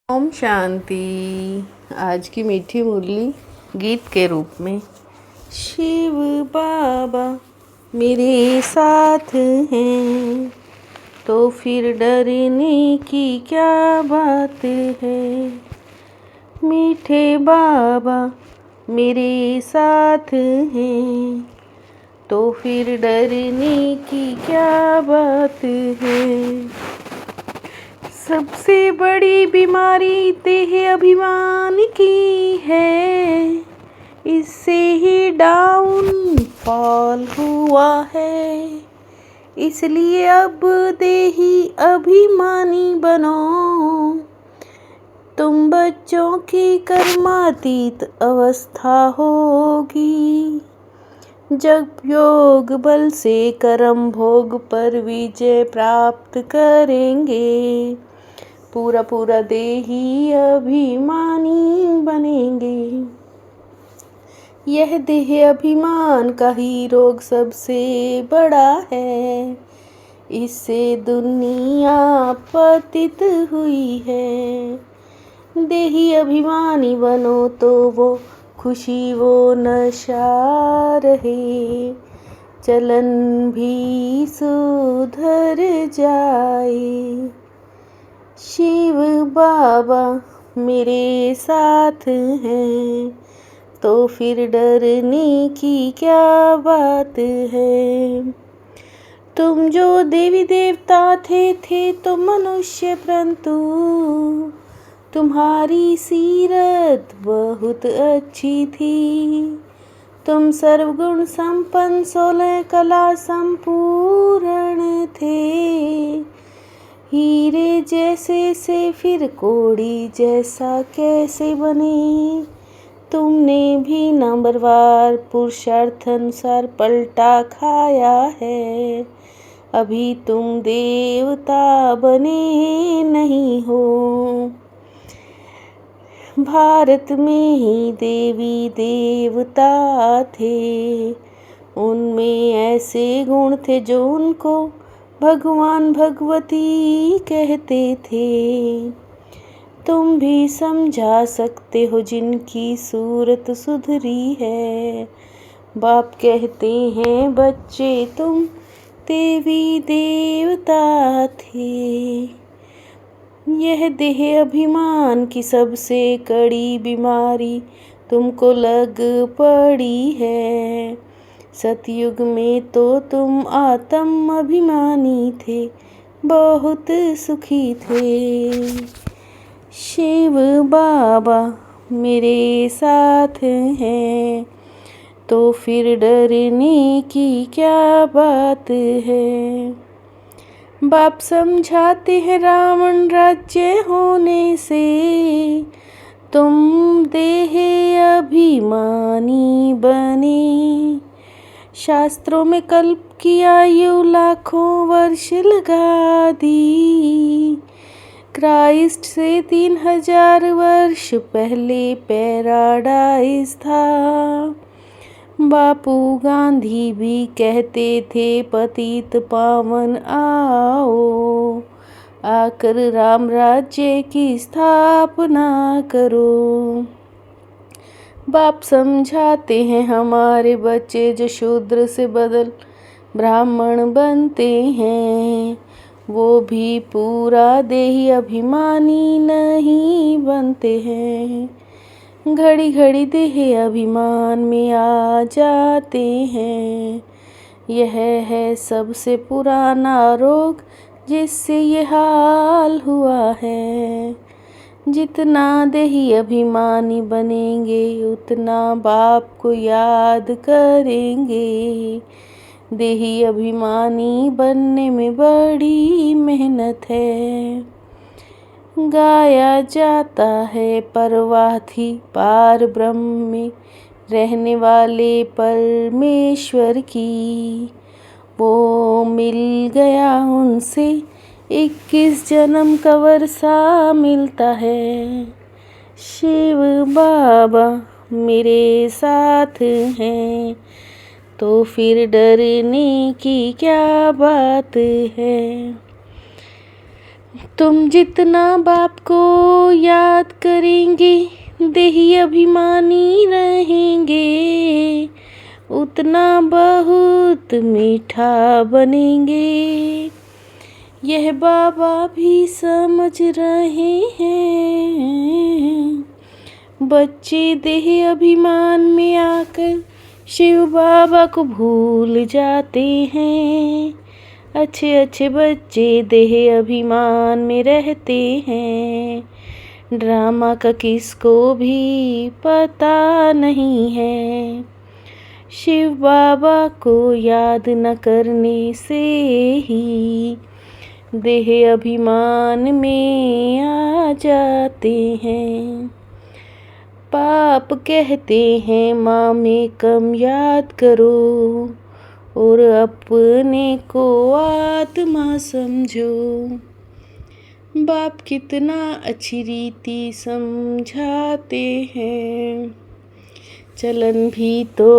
ओम शांति। आज की मीठी मुरली गीत के रूप में। शिव बाबा मेरे साथ हैं तो फिर डरने की क्या बात है। मीठे बाबा मेरे साथ हैं तो फिर डरने की क्या बात है। सबसे बड़ी बीमारी देह अभिमान की है, इससे ही डाउन फॉल हुआ है। इसलिए अब देही अभिमानी बनो, तुम बच्चों की कर्मातीत अवस्था होगी। जब योग बल से कर्म भोग पर विजय प्राप्त करेंगे, पूरा पूरा देही अभिमानी बनेंगे। यह देह अभिमान का ही रोग सबसे बड़ा है, इससे दुनिया पतित हुई है। देही अभिमानी बनो तो वो खुशी वो नशा रहे, चलन भी सुधर जाए। शिव बाबा मेरे साथ हैं तो फिर डरने की क्या बात है। तुम जो देवी देवता थे तो मनुष्य, परंतु तुम्हारी सीरत बहुत अच्छी थी। तुम सर्वगुण संपन्न 16 कला संपूर्ण थे। हीरे जैसे से फिर कोड़ी जैसा कैसे बने। तुमने भी नंबरवार पुरुषार्थ अनुसार पलटा खाया है, अभी तुम देवता बने नहीं हो। भारत में ही देवी देवता थे, उनमें ऐसे गुण थे जो उनको भगवान भगवती कहते थे। तुम भी समझा सकते हो जिनकी सूरत सुधरी है। बाप कहते हैं बच्चे तुम देवी देवता थे। यह देह अभिमान की सबसे कड़ी बीमारी तुमको लग पड़ी है। सतयुग में तो तुम आत्म अभिमानी थे, बहुत सुखी थे। शिव बाबा मेरे साथ हैं तो फिर डरने की क्या बात है। बाप समझाते हैं रावण राज्य होने से तुम देह अभिमानी बने। शास्त्रों में कल्प की आयु लाखों वर्ष लगा दी। क्राइस्ट से 3000 वर्ष पहले पैराडाइज था। बापू गांधी भी कहते थे पतित पावन आओ, आकर राम राज्य की स्थापना करो। बाप समझाते हैं हमारे बच्चे जो शूद्र से बदल ब्राह्मण बनते हैं, वो भी पूरा देही अभिमानी नहीं बनते हैं। घड़ी घड़ी देह अभिमान में आ जाते हैं। यह है सबसे पुराना रोग जिससे ये हाल हुआ है। जितना देही अभिमानी बनेंगे उतना बाप को याद करेंगे। देही अभिमानी बनने में बड़ी मेहनत है। गाया जाता है परवाह थी पार ब्रह्म में रहने वाले परमेश्वर की। वो मिल गया उनसे 21 जन्म का वर्षा मिलता है। शिव बाबा मेरे साथ हैं तो फिर डरने की क्या बात है। तुम जितना बाप को याद करेंगे देही अभिमानी रहेंगे, उतना बहुत मीठा बनेंगे। यह बाबा भी समझ रहे हैं, बच्चे देह अभिमान में आकर शिव बाबा को भूल जाते हैं। अच्छे अच्छे बच्चे देह अभिमान में रहते हैं, ड्रामा का किसको भी पता नहीं है। शिव बाबा को याद न करने से ही देह अभिमान में आ जाते हैं। पाप कहते हैं माँ में कम याद करो, और अपने को आत्मा समझो। बाप कितना अच्छी रीति समझाते हैं, चलन भी तो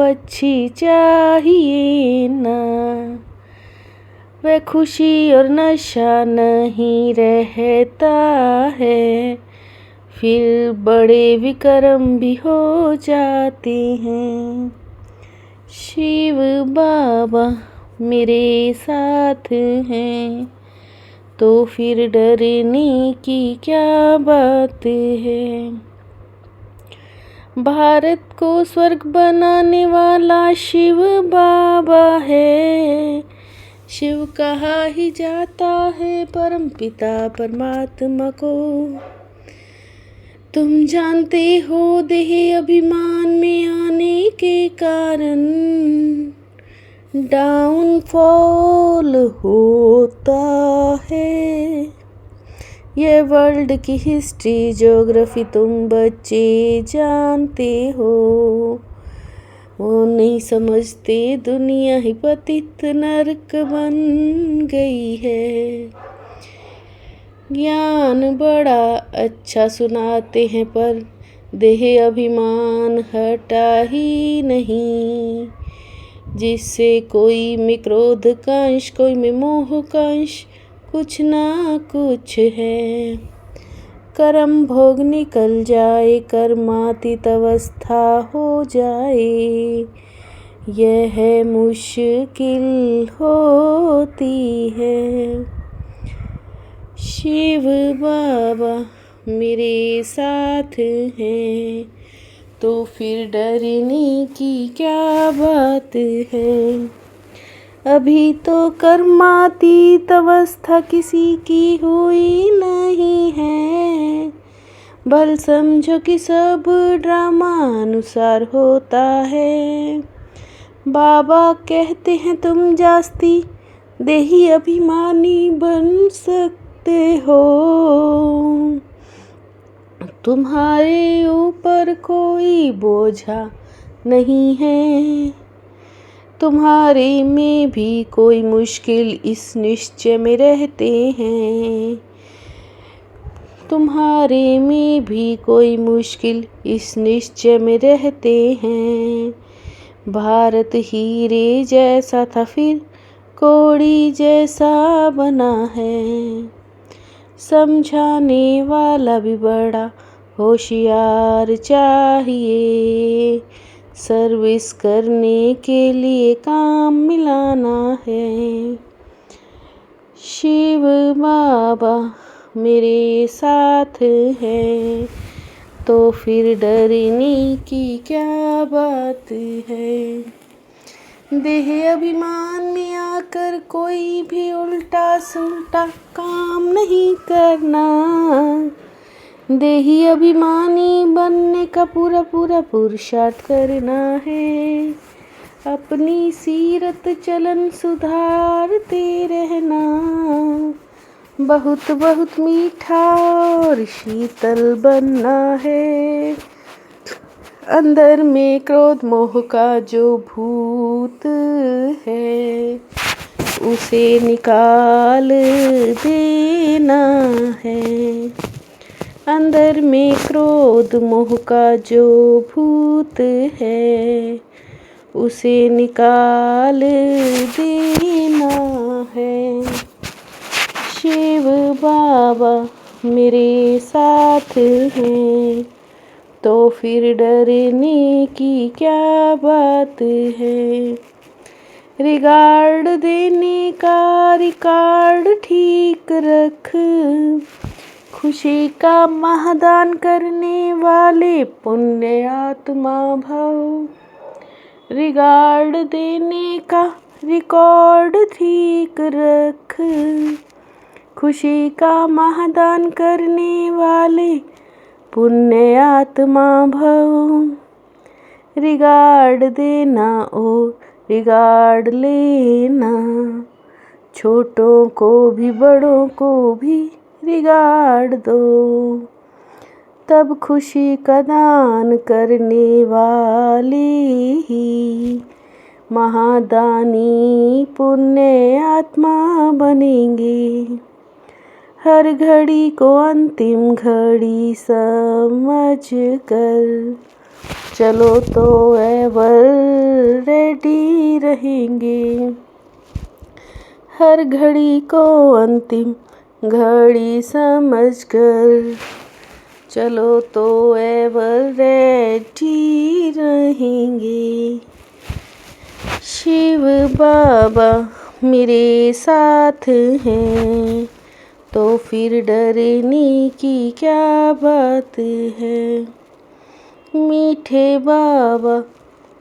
अच्छी चाहिए ना। वह खुशी और नशा नहीं रहता है, फिर बड़े विक्रम भी हो जाते हैं। शिव बाबा मेरे साथ हैं, तो फिर डरने की क्या बात है। भारत को स्वर्ग बनाने वाला शिव बाबा है। शिव कहा ही जाता है परम पिता परमात्मा को। तुम जानते हो देह अभिमान में आने के कारण डाउनफॉल होता है। ये वर्ल्ड की हिस्ट्री ज्योग्राफी तुम बच्चे जानते हो, वो नहीं समझते दुनिया ही पतित नरक बन गई है। ज्ञान बड़ा अच्छा सुनाते हैं पर देह अभिमान हटा ही नहीं, जिससे कोई में क्रोध का अंश, कोई में मोह का अंश, कुछ ना कुछ है। कर्म भोग निकल जाए, कर्मातीत अवस्था हो जाए, यह मुश्किल होती है। शिव बाबा मेरे साथ हैं, तो फिर डरने की क्या बात है। अभी तो कर्मातीत अवस्था किसी की हुई नहीं है, बल समझो कि सब ड्रामा अनुसार होता है। बाबा कहते हैं तुम जास्ती देही अभिमानी बन सकते हो, तुम्हारे ऊपर कोई बोझा नहीं है। तुम्हारे में भी कोई मुश्किल इस निश्चय में रहते हैं, तुम्हारे में भी कोई मुश्किल इस निश्चय में रहते हैं। भारत हीरे जैसा था फिर कोड़ी जैसा बना है, समझाने वाला भी बड़ा होशियार चाहिए। सर्विस करने के लिए काम मिलाना है। शिव बाबा मेरे साथ हैं, तो फिर डरने की क्या बात है। देह अभिमान में आकर कोई भी उल्टा सुल्टा काम नहीं करना। देही अभिमानी बनने का पूरा पुरुषार्थ करना है। अपनी सीरत चलन सुधारते रहना, बहुत बहुत मीठा और शीतल बनना है। अंदर में क्रोध मोह का जो भूत है, उसे निकाल देना है। अंदर में क्रोध मोह का जो भूत है, उसे निकाल देना है। शिव बाबा मेरे साथ हैं, तो फिर डरने की क्या बात है। रिगार्ड देने का रिकॉर्ड ठीक रख, खुशी का महादान करने वाले पुण्य आत्मा भव। रिगार्ड देने का रिकॉर्ड ठीक रख, खुशी का महादान करने वाले पुण्य आत्मा भव। रिगार्ड देना और रिगार्ड लेना, छोटों को भी बड़ों को भी रिगार्ड दो, तब खुशी का दान करने वाले ही महादानी पुण्य आत्मा बनेंगे। हर घड़ी को अंतिम घड़ी समझ कर चलो तो एवर रेडी रहेंगे। हर घड़ी को अंतिम घड़ी समझ कर चलो तो एवर रेडी रहेंगे। शिव बाबा मेरे साथ हैं, तो फिर डरने की क्या बात है। मीठे बाबा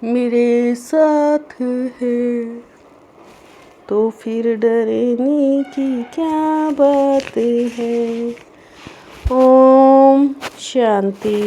मेरे साथ हैं, तो फिर डरने की क्या बात है। ओम शांति।